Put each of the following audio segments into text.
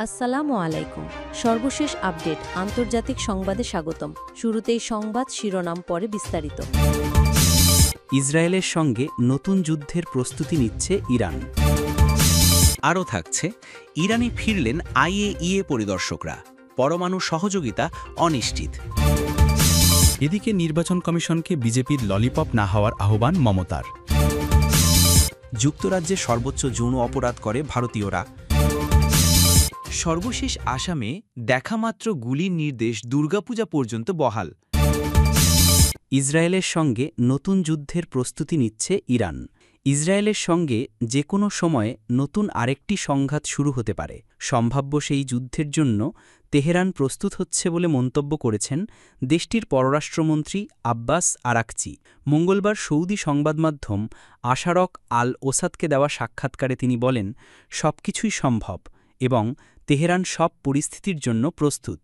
আসসালামু আলাইকুম। সর্বশেষ আপডেট আন্তর্জাতিক সংবাদে স্বাগতম। শুরুতেই সংবাদ শিরোনাম, পরে বিস্তারিত। ইসরায়েলের সঙ্গে নতুন যুদ্ধের প্রস্তুতি নিচ্ছে ইরান। আরও থাকছে, ইরানে ফিরলেন আইএইএ পরিদর্শকরা, পরমাণু সহযোগিতা অনিশ্চিত। এদিকে নির্বাচন কমিশনকে বিজেপির ললিপপ না হওয়ার আহ্বান মমতার। যুক্তরাজ্যে সর্বোচ্চ যৌন অপরাধ করে ভারতীয়রা। সর্বশেষ আসামে দেখামাত্র গুলির নির্দেশ দুর্গাপূজা পর্যন্ত বহাল। ইসরায়েলের সঙ্গে নতুন যুদ্ধের প্রস্তুতি নিচ্ছে ইরান। ইসরায়েলের সঙ্গে যে কোনো সময়ে নতুন আরেকটি সংঘাত শুরু হতে পারে। সম্ভাব্য সেই যুদ্ধের জন্য তেহরান প্রস্তুত হচ্ছে বলে মন্তব্য করেছেন দেশটির পররাষ্ট্রমন্ত্রী আব্বাস আরাকচি। মঙ্গলবার সৌদি সংবাদমাধ্যম আশারক আল ওসাদকে দেওয়া সাক্ষাৎকারে তিনি বলেন, সবকিছুই সম্ভব এবং তেহরান সব পরিস্থিতির জন্য প্রস্তুত।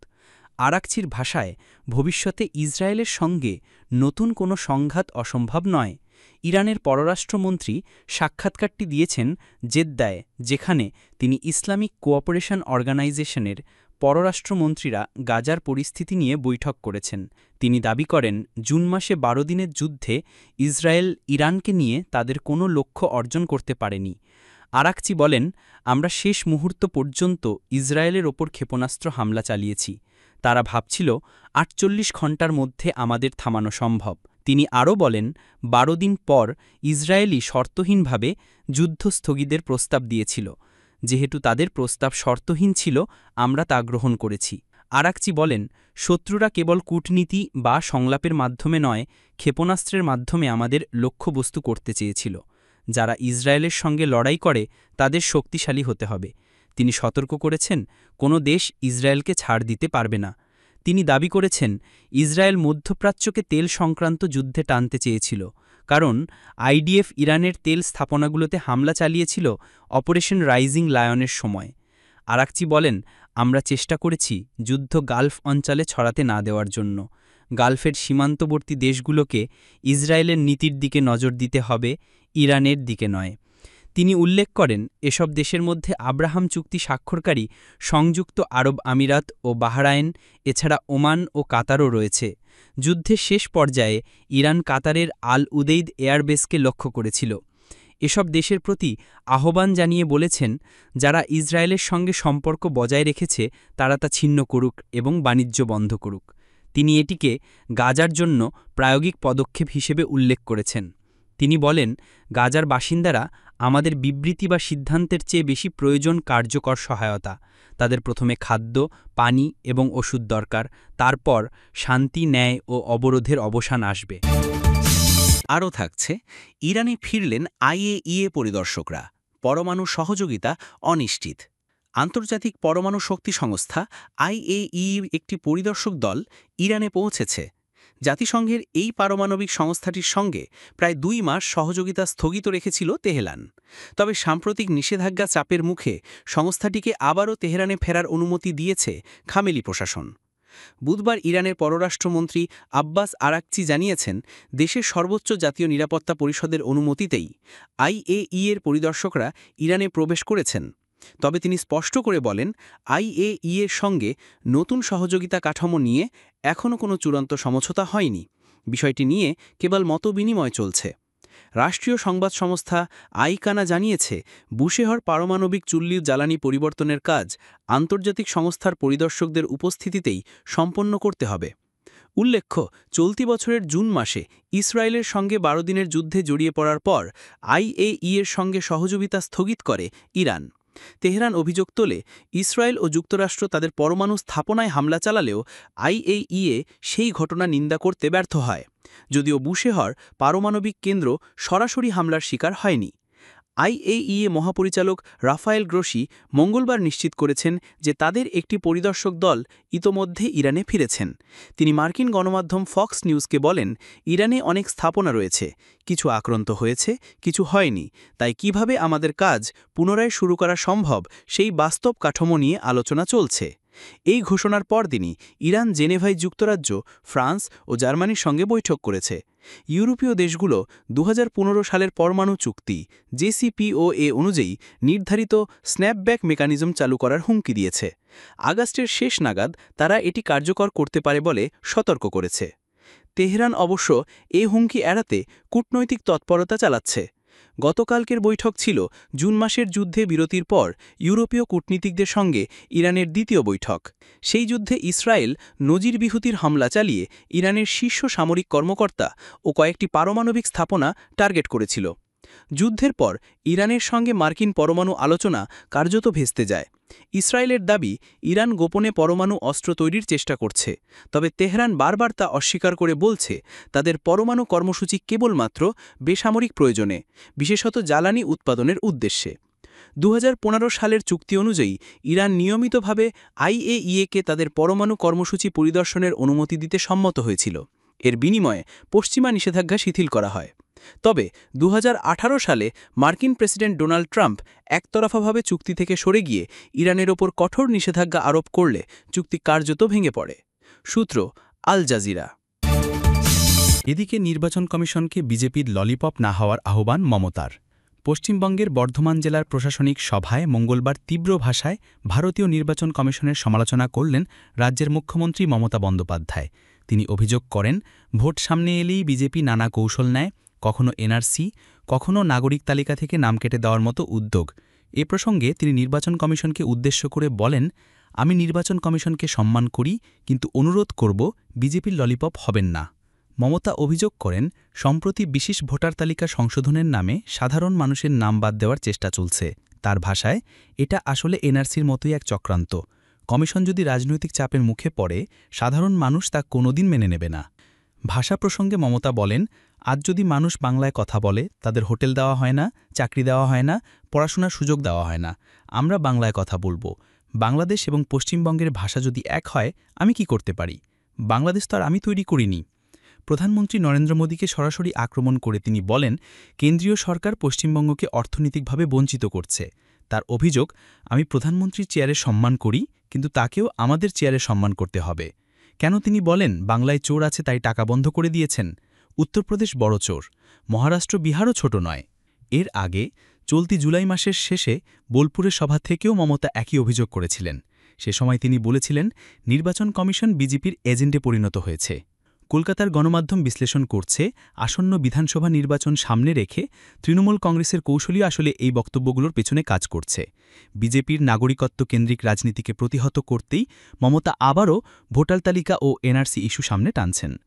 আরাকচির ভাষায়, ভবিষ্যতে ইসরায়েলের সঙ্গে নতুন কোনো সংঘাত অসম্ভব নয়। ইরানের পররাষ্ট্রমন্ত্রী সাক্ষাৎকারটি দিয়েছেন জেদ্দায়, যেখানে তিনি ইসলামিক কোঅপারেশন অর্গানাইজেশনের পররাষ্ট্রমন্ত্রীরা গাজার পরিস্থিতি নিয়ে বৈঠক করেছেন। তিনি দাবি করেন, জুন মাসে ১২ দিনের যুদ্ধে ইসরায়েল ইরানকে নিয়ে তাদের কোনো লক্ষ্য অর্জন করতে পারেনি। আরাকচি বলেন, আমরা শেষ মুহূর্ত পর্যন্ত ইসরায়েলের ওপর ক্ষেপণাস্ত্র হামলা চালিয়েছি। তারা ভাবছিল ৪৮ ঘণ্টার মধ্যে আমাদের থামানো সম্ভব। তিনি আরও বলেন, ১২ দিন পর ইসরায়েলি শর্তহীনভাবে যুদ্ধ স্থগিতের প্রস্তাব দিয়েছিল। যেহেতু তাদের প্রস্তাব শর্তহীন ছিল, আমরা তা গ্রহণ করেছি। আরাকচি বলেন, শত্রুরা কেবল কূটনীতি বা সংলাপের মাধ্যমে নয়, ক্ষেপণাস্ত্রের মাধ্যমে আমাদের লক্ষ্যবস্তু করতে চেয়েছিল। যারা ইসরায়েলের সঙ্গে লড়াই করে তাদের শক্তিশালী হতে হবে। তিনি সতর্ক করেছেন, কোনো দেশ ইসরায়েলকে ছাড় দিতে পারবে না। তিনি দাবি করেছেন, ইসরায়েল মধ্যপ্রাচ্যকে তেল সংক্রান্ত যুদ্ধে টানতে চেয়েছিল, কারণ আইডিএফ ইরানের তেল স্থাপনাগুলোতে হামলা চালিয়েছিল অপারেশন রাইজিং লায়নের সময়। আরাকচি বলেন, আমরা চেষ্টা করেছি যুদ্ধ গালফ অঞ্চলে ছড়াতে না দেওয়ার জন্য। গালফের সীমান্তবর্তী দেশগুলোকে ইসরায়েলের নীতির দিকে নজর দিতে হবে, ইরানের দিকে নয়। তিনি উল্লেখ করেন, এসব দেশের মধ্যে আব্রাহাম চুক্তি স্বাক্ষরকারী সংযুক্ত আরব আমিরাত ও বাহরাইন, এছাড়া ওমান ও কাতারও রয়েছে। যুদ্ধের শেষ পর্যায়ে ইরান কাতারের আল উদেইদ এয়ারবেসকে লক্ষ্য করেছিল। এসব দেশের প্রতি আহ্বান জানিয়ে বলেছেন, যারা ইসরায়েলের সঙ্গে সম্পর্ক বজায় রেখেছে তারা তা ছিন্ন করুক এবং বাণিজ্য বন্ধ করুক। তিনি এটিকে গাজার জন্য প্রায়োগিক পদক্ষেপ হিসেবে উল্লেখ করেছেন। তিনি বলেন, গাজার বাসিন্দারা আমাদের বিবৃতি বা সিদ্ধান্তের চেয়ে বেশি প্রয়োজন কার্যকর সহায়তা। তাদের প্রথমে খাদ্য, পানি এবং ওষুধ দরকার, তারপর শান্তি, ন্যায় ও অবরোধের অবসান আসবে। আরও থাকছে, ইরানে ফিরলেন আইএইএ পরিদর্শকরা, পরমাণু সহযোগিতা অনিশ্চিত। আন্তর্জাতিক পরমাণু শক্তি সংস্থা আইএইএ একটি পরিদর্শক দল ইরানে পৌঁছেছে। জাতিসংঘের এই পারমাণবিক সংস্থাটির সঙ্গে প্রায় ২ মাস সহযোগিতা স্থগিত রেখেছিল তেহরান। তবে সাম্প্রতিক নিষেধাজ্ঞা চাপের মুখে সংস্থাটিকে আবারও তেহরানে ফেরার অনুমতি দিয়েছে খামেলি প্রশাসন। বুধবার ইরানের পররাষ্ট্রমন্ত্রী আব্বাস আরাকচি জানিয়েছেন, দেশের সর্বোচ্চ জাতীয় নিরাপত্তা পরিষদের অনুমতিতেই আইএইএর পরিদর্শকরা ইরানে প্রবেশ করেছেন। তবে তিনি স্পষ্ট করে বলেন, আইএইএর সঙ্গে নতুন সহযোগিতা কাঠামো নিয়ে এখনও কোনো চূড়ান্ত সমঝোতা হয়নি। বিষয়টি নিয়ে কেবল মতবিনিময় চলছে। রাষ্ট্রীয় সংবাদ সংস্থা আইকানা জানিয়েছে, বুশেহর পারমাণবিক চুল্লির জ্বালানি পরিবর্তনের কাজ আন্তর্জাতিক সংস্থার পরিদর্শকদের উপস্থিতিতেই সম্পন্ন করতে হবে। উল্লেখ্য, চলতি বছরের জুন মাসে ইসরায়েলের সঙ্গে ১২ দিনের যুদ্ধে জড়িয়ে পড়ার পর আইএইএর সঙ্গে সহযোগিতা স্থগিত করে ইরান। তেহরান অভিযোগ তোলে, ইসরায়েল ও যুক্তরাষ্ট্র তাদের পরমাণু স্থাপনায় হামলা চালালেও আইএইএ সেই ঘটনা নিন্দা করতে ব্যর্থ হয়, যদিও বুশেহর পারমাণবিক কেন্দ্র সরাসরি হামলার শিকার হয়নি। আইএইএ মহাপরিচালক রাফায়েল গ্রোসি মঙ্গলবার নিশ্চিত করেছেন যে তাদের একটি পরিদর্শক দল ইতোমধ্যে ইরানে ফিরেছেন। তিনি মার্কিন গণমাধ্যম ফক্স নিউজকে বলেন, ইরানে অনেক স্থাপনা রয়েছে, কিছু আক্রান্ত হয়েছে, কিছু হয়নি, তাই কিভাবে আমাদের কাজ পুনরায় শুরু করা সম্ভব সেই বাস্তব কাঠামো নিয়ে আলোচনা চলছে। এই ঘোষণার পরদিনই ইরান জেনেভায় যুক্তরাজ্য, ফ্রান্স ও জার্মানির সঙ্গে বৈঠক করেছে। ইউরোপীয় দেশগুলো 2015 সালের পরমাণু চুক্তি JCPOA অনুযায়ী নির্ধারিত স্ন্যাপব্যাক মেকানিজম চালু করার হুমকি দিয়েছে। আগস্টের শেষ নাগাদ তারা এটি কার্যকর করতে পারে বলে সতর্ক করেছে। তেহরান অবশ্য এ হুমকি এড়াতে কূটনৈতিক তৎপরতা চালাচ্ছে। গতকালকের বৈঠক ছিল জুন মাসের যুদ্ধে বিরতির পর ইউরোপীয় কূটনীতিকদের সঙ্গে ইরানের দ্বিতীয় বৈঠক। সেই যুদ্ধে ইসরায়েল নজিরবিহীন হামলা চালিয়ে ইরানের শীর্ষ সামরিক কর্মকর্তা ও কয়েকটি পারমাণবিক স্থাপনা টার্গেট করেছিল। যুদ্ধের পর ইরানের সঙ্গে মার্কিন পরমাণু আলোচনা কার্যত ভেস্তে যায়। ইসরায়েলের দাবি, ইরান গোপনে পরমাণু অস্ত্র তৈরির চেষ্টা করছে, তবে তেহরান বারবার তা অস্বীকার করে বলছে তাদের পরমাণু কর্মসূচি কেবলমাত্র বেসামরিক প্রয়োজনে, বিশেষত জ্বালানি উৎপাদনের উদ্দেশ্যে। 2015 সালের চুক্তি অনুযায়ী ইরান নিয়মিতভাবে IAEA-কে তাদের পরমাণু কর্মসূচি পরিদর্শনের অনুমতি দিতে সম্মত হয়েছিল। এর বিনিময়ে পশ্চিমা নিষেধাজ্ঞা শিথিল করা হয়। তবে 2018 সালে মার্কিন প্রেসিডেন্ট ডোনাল্ড ট্রাম্প একতরফাভাবে চুক্তি থেকে সরে গিয়ে ইরানের ওপর কঠোর নিষেধাজ্ঞা আরোপ করলে চুক্তি কার্যত ভেঙে পড়ে। সূত্র আল জাজিরা। এদিকে নির্বাচন কমিশনকে বিজেপির ললিপপ না হওয়ার আহ্বান মমতার। পশ্চিমবঙ্গের বর্ধমান জেলার প্রশাসনিক সভায় মঙ্গলবার তীব্র ভাষায় ভারতীয় নির্বাচন কমিশনের সমালোচনা করলেন রাজ্যের মুখ্যমন্ত্রী মমতা বন্দ্যোপাধ্যায়। তিনি অভিযোগ করেন, ভোট সামনে এলেই বিজেপি নানা কৌশল নেয়, কখনো NRC, কখনো নাগরিক তালিকা থেকে নাম কেটে দেওয়ার মতো উদ্যোগ। এ প্রসঙ্গে তিনি নির্বাচন কমিশনকে উদ্দেশ্য করে বলেন, আমি নির্বাচন কমিশনকে সম্মান করি, কিন্তু অনুরোধ করব বিজেপির ললিপপ হবেন না। মমতা অভিযোগ করেন, সম্প্রতি বিশেষ ভোটার তালিকা সংশোধনের নামে সাধারণ মানুষের নাম বাদ দেওয়ার চেষ্টা চলছে। তার ভাষায়, এটা আসলে NRCর মতোই এক চক্রান্ত। কমিশন যদি রাজনৈতিক চাপের মুখে পড়ে, সাধারণ মানুষ তা কোনোদিন মেনে নেবে না। ভাষা প্রসঙ্গে মমতা বলেন, আজ যদি মানুষ বাংলায় কথা বলে, তাদের হোটেল দেওয়া হয় না, চাকরি দেওয়া হয় না, পড়াশোনার সুযোগ দেওয়া হয় না। আমরা বাংলায় কথা বলবো। বাংলাদেশ এবং পশ্চিমবঙ্গের ভাষা যদি এক হয়, আমি কি করতে পারি? বাংলাদেশ তো আর আমি তৈরি করিনি। প্রধানমন্ত্রী নরেন্দ্র মোদীকে সরাসরি আক্রমণ করে তিনি বলেন, কেন্দ্রীয় সরকার পশ্চিমবঙ্গকে অর্থনৈতিকভাবে বঞ্চিত করছে। তার অভিযোগ, আমি প্রধানমন্ত্রীর চেয়ারে সম্মান করি, কিন্তু তাকেও আমাদের চেয়ারে সম্মান করতে হবে। কেন তিনি বলেন, বাংলায় চোর আছে তাই টাকা বন্ধ করে দিয়েছেন? উত্তরপ্রদেশ বড় চোর, মহারাষ্ট্র বিহারও ছোট নয়। এর আগে চলতি জুলাই মাসের শেষে বোলপুরের সভা থেকেও মমতা একই অভিযোগ করেছিলেন। সে সময় তিনি বলেছিলেন, নির্বাচন কমিশন বিজেপির এজেন্টে পরিণত হয়েছে। কলকাতার গণমাধ্যম বিশ্লেষণ করছে, আসন্ন বিধানসভা নির্বাচন সামনে রেখে তৃণমূল কংগ্রেসের কৌশলী আসলে এই বক্তব্যগুলোর পেছনে কাজ করছে। বিজেপির নাগরিকত্ব কেন্দ্রিক রাজনীতিকে প্রতিহত করতেই মমতা আবারও ভোটার তালিকা ও NRC ইস্যু সামনে টানছেন।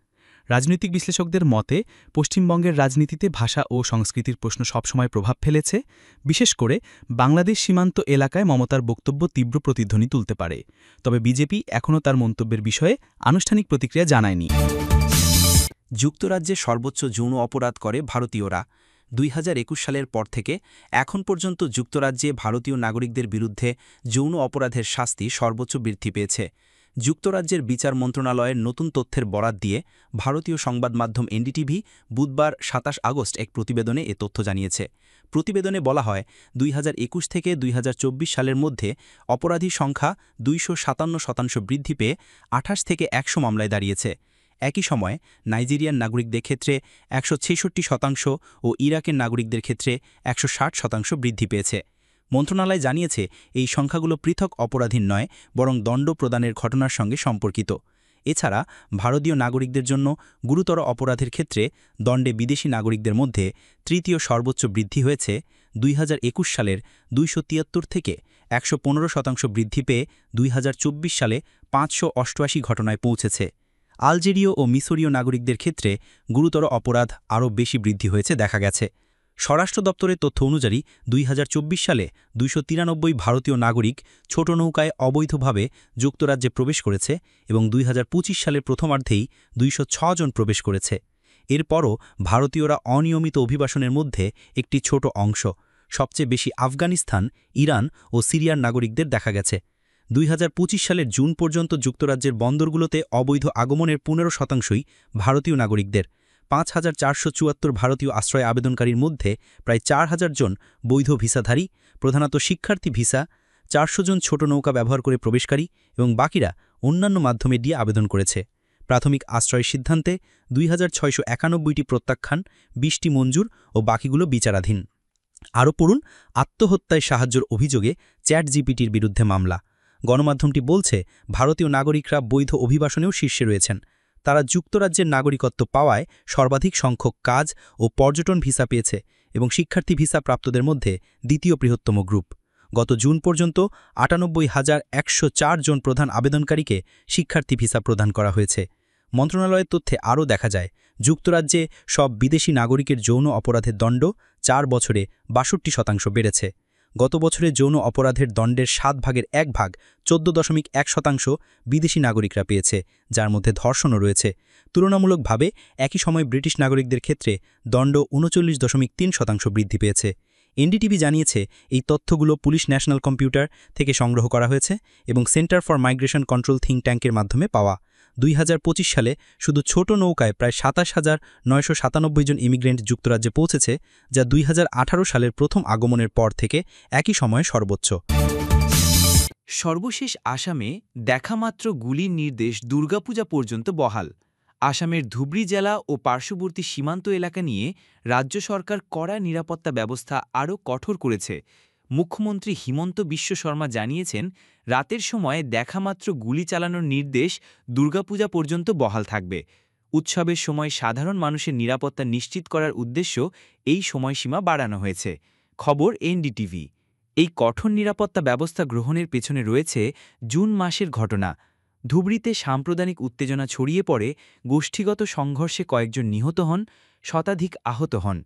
রাজনৈতিক বিশ্লেষকদের মতে, পশ্চিমবঙ্গের রাজনীতিতে ভাষা ও সংস্কৃতির প্রশ্ন সবসময় প্রভাব ফেলেছে। বিশেষ করে বাংলাদেশ সীমান্ত এলাকায় মমতার বক্তব্য তীব্র প্রতিধ্বনি তুলতে পারে। তবে বিজেপি এখনও তার মন্তব্যের বিষয়ে আনুষ্ঠানিক প্রতিক্রিয়া জানায়নি। যুক্তরাজ্যে সর্বোচ্চ যৌন অপরাধ করে ভারতীয়রা। 2021 সালের পর থেকে এখন পর্যন্ত যুক্তরাজ্যে ভারতীয় নাগরিকদের বিরুদ্ধে যৌন অপরাধের শাস্তি সর্বোচ্চ বৃদ্ধি পেয়েছে। যুক্তরাজ্যের বিচার মন্ত্রণালয়ের নতুন তথ্যের বরাত দিয়ে ভারতীয় সংবাদ মাধ্যম NDTV বুধবার 27 আগস্ট এক প্রতিবেদনে এ তথ্য জানিয়েছে। প্রতিবেদনে বলা হয়, 2021 থেকে 2024 সালের মধ্যে অপরাধী সংখ্যা 257% বৃদ্ধি পেয়ে 28 থেকে 100 মামলায় দাঁড়িয়েছে। একই সময় নাইজেরিয়ান নাগরিকদের ক্ষেত্রে 166% ও ইরাকের নাগরিকদের ক্ষেত্রে 160% বৃদ্ধি পেয়েছে। মন্ত্রণালয় জানিয়েছে, এই সংখ্যাগুলো পৃথক অপরাধীর নয়, বরং দণ্ড প্রদানের ঘটনার সঙ্গে সম্পর্কিত। এছাড়া ভারতীয় নাগরিকদের জন্য গুরুতর অপরাধের ক্ষেত্রে দণ্ডে বিদেশি নাগরিকদের মধ্যে তৃতীয় সর্বোচ্চ বৃদ্ধি হয়েছে। 2021 সালের 273 থেকে 115% বৃদ্ধি পেয়ে 2024 সালে 588 ঘটনায় পৌঁছেছে। আলজেরীয় ও মিসরীয় নাগরিকদের ক্ষেত্রে গুরুতর অপরাধ আরও বেশি বৃদ্ধি হয়েছে দেখা গেছে। স্বরাষ্ট্র দপ্তরের তথ্য অনুযায়ী 2024 সালে 293 ভারতীয় নাগরিক ছোট নৌকায় অবৈধভাবে যুক্তরাজ্যে প্রবেশ করেছে এবং 2025 সালের প্রথমার্ধেই 206 জন প্রবেশ করেছে। এরপরও ভারতীয়রা অনিয়মিত অভিবাসনের মধ্যে একটি ছোট অংশ। সবচেয়ে বেশি আফগানিস্তান, ইরান ও সিরিয়ার নাগরিকদের দেখা গেছে। 2025 সালের জুন পর্যন্ত যুক্তরাজ্যের বন্দরগুলোতে অবৈধ আগমনের 15%ই ভারতীয় নাগরিকদের। 5474 ভারতীয় আশ্রয় আবেদনকারীর মধ্যে প্রায় 4000 জন বৈধ ভিসাধারী, প্রধানত শিক্ষার্থী ভিসা, 400 জন ছোট নৌকা ব্যবহার করে প্রবেশকারী এবং বাকিরা অন্যান্য মাধ্যমে দিয়ে আবেদন করেছে। প্রাথমিক আশ্রয়ের সিদ্ধান্তে 2691টি প্রত্যাখ্যান, 20টি মঞ্জুর ও বাকিগুলো বিচারাধীন। আরও পড়ুন, আত্মহত্যায় সাহায্যের অভিযোগে চ্যাটজিপিটির বিরুদ্ধে মামলা। গণমাধ্যমটি বলছে, ভারতীয় নাগরিকরা বৈধ অভিবাসনেও শীর্ষে রয়েছেন। তারা যুক্তরাজ্যের নাগরিকত্ব পাওয়ায় সর্বাধিক সংখ্যক কাজ ও পর্যটন ভিসা পেয়েছে এবং শিক্ষার্থী ভিসা প্রাপ্তদের মধ্যে দ্বিতীয় বৃহত্তম গ্রুপ। গত জুন পর্যন্ত 98,104 জন প্রধান আবেদনকারীকে শিক্ষার্থী ভিসা প্রদান করা হয়েছে। মন্ত্রণালয়ের তথ্যে আরও দেখা যায়, যুক্তরাজ্যে সব বিদেশি নাগরিকের যৌন অপরাধের দণ্ড 4 বছরে 62% বেড়েছে। গত বছরে যৌন অপরাধের দণ্ডের 7 ভাগের 1 ভাগ 14.1% বিদেশি নাগরিকরা পেয়েছে, যার মধ্যে ধর্ষণও রয়েছে। তুলনামূলকভাবে একই সময় ব্রিটিশ নাগরিকদের ক্ষেত্রে দণ্ড 39.3% বৃদ্ধি পেয়েছে। এনডিটিভি জানিয়েছে, এই তথ্যগুলো পুলিশ ন্যাশনাল কম্পিউটার থেকে সংগ্রহ করা হয়েছে এবং centre for migration control think ট্যাঙ্কের মাধ্যমে পাওয়া। 2025 সালে শুধু ছোট নৌকায় প্রায় 27,997 জন ইমিগ্রেন্ট যুক্তরাজ্যে পৌঁছেছে, যা 2018 সালের প্রথম আগমনের পর থেকে একই সময়ে সর্বোচ্চ। সর্বশেষ আসামে দেখামাত্র গুলির নির্দেশ দুর্গাপূজা পর্যন্ত বহাল। আসামের ধুবড়ী জেলা ও পার্শ্ববর্তী সীমান্ত এলাকা নিয়ে রাজ্য সরকার কড়া নিরাপত্তা ব্যবস্থা আরও কঠোর করেছে। মুখ্যমন্ত্রী হিমন্ত বিশ্ব শর্মা জানিয়েছেন, রাতের সময় দেখামাত্র গুলি চালানোর নির্দেশ দুর্গাপূজা পর্যন্ত বহাল থাকবে। উৎসবের সময় সাধারণ মানুষের নিরাপত্তা নিশ্চিত করার উদ্দেশ্য এই সময়সীমা বাড়ানো হয়েছে। খবর এনডিটিভি। এই কঠোর নিরাপত্তা ব্যবস্থা গ্রহণের পেছনে রয়েছে জুন মাসের ঘটনা। ধুবড়ীতে সাম্প্রদায়িক উত্তেজনা ছড়িয়ে পড়ে, গোষ্ঠীগত সংঘর্ষে কয়েকজন নিহত হন, শতাধিক আহত হন।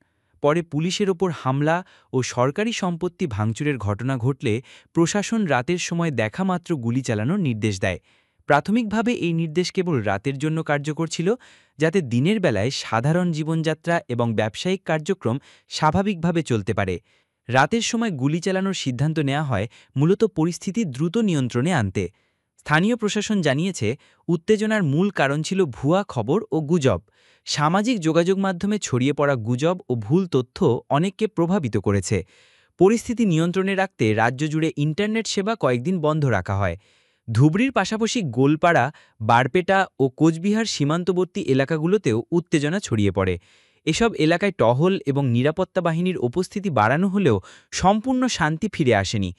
পরে পুলিশের ওপর হামলা ও সরকারি সম্পত্তি ভাঙচুরের ঘটনা ঘটলে প্রশাসন রাতের সময় দেখামাত্র গুলি চালানোর নির্দেশ দেয়। প্রাথমিকভাবে এই নির্দেশ কেবল রাতের জন্য কার্যকর ছিল, যাতে দিনের বেলায় সাধারণ জীবনযাত্রা এবং ব্যবসায়িক কার্যক্রম স্বাভাবিকভাবে চলতে পারে। রাতের সময় গুলি চালানোর সিদ্ধান্ত নেওয়া হয় মূলত পরিস্থিতি দ্রুত নিয়ন্ত্রণে আনতে। স্থানীয় প্রশাসন জানিয়েছে, উত্তেজনার মূল কারণ ছিল ভুয়া খবর ও গুজব। সামাজিক যোগাযোগ মাধ্যমে ছড়িয়ে পড়া গুজব ও ভুল তথ্য অনেককে প্রভাবিত করেছে। পরিস্থিতি নিয়ন্ত্রণে রাখতে রাজ্য জুড়ে ইন্টারনেট সেবা কয়েকদিন বন্ধ রাখা হয়। ধুবড়ীর পাশাপাশি গোলপাড়া, বারপেটা ও কোচবিহার সীমান্তবর্তী এলাকাগুলোতেও উত্তেজনা ছড়িয়ে পড়ে। এসব এলাকায় টহল এবং নিরাপত্তা বাহিনীর উপস্থিতি বাড়ানো হলেও সম্পূর্ণ শান্তি ফিরে আসেনি।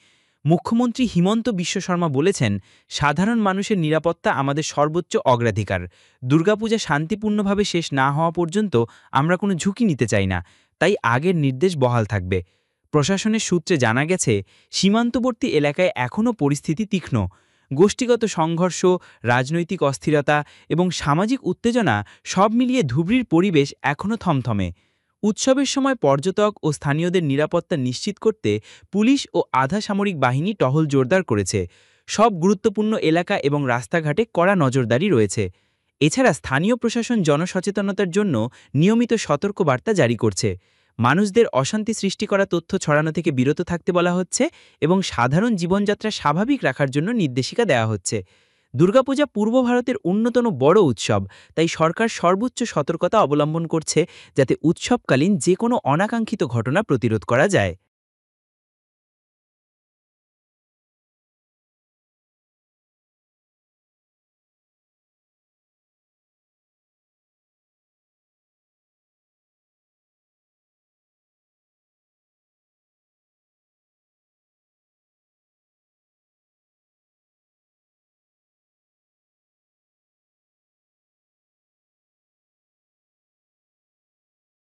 মুখ্যমন্ত্রী হিমন্ত বিশ্ব শর্মা বলেছেন, সাধারণ মানুষের নিরাপত্তা আমাদের সর্বোচ্চ অগ্রাধিকার। দুর্গাপূজা শান্তিপূর্ণভাবে শেষ না হওয়া পর্যন্ত আমরা কোনো ঝুঁকি নিতে চাই না, তাই আগের নির্দেশ বহাল থাকবে। প্রশাসনের সূত্রে জানা গেছে, সীমান্তবর্তী এলাকায় এখনও পরিস্থিতি তীক্ষ্ণ। গোষ্ঠীগত সংঘর্ষ, রাজনৈতিক অস্থিরতা এবং সামাজিক উত্তেজনা সব মিলিয়ে ধুবড়ীর পরিবেশ এখনও থমথমে। উৎসবের সময় পর্যটক ও স্থানীয়দের নিরাপত্তা নিশ্চিত করতে পুলিশ ও আধা সামরিক বাহিনী টহল জোরদার করেছে। সব গুরুত্বপূর্ণ এলাকা এবং রাস্তাঘাটে কড়া নজরদারি রয়েছে। এছাড়া স্থানীয় প্রশাসন জনসচেতনতার জন্য নিয়মিত সতর্কবার্তা জারি করছে। মানুষদের অশান্তি সৃষ্টি করা তথ্য ছড়ানো থেকে বিরত থাকতে বলা হচ্ছে এবং সাধারণ জীবনযাত্রা স্বাভাবিক রাখার জন্য নির্দেশিকা দেওয়া হচ্ছে। দুর্গাপূজা পূর্ব ভারতের অন্যতম বড় উৎসব, তাই সরকার সর্বোচ্চ সতর্কতা অবলম্বন করছে, যাতে উৎসবকালীন যে কোনো অনাকাঙ্ক্ষিত ঘটনা প্রতিরোধ করা যায়।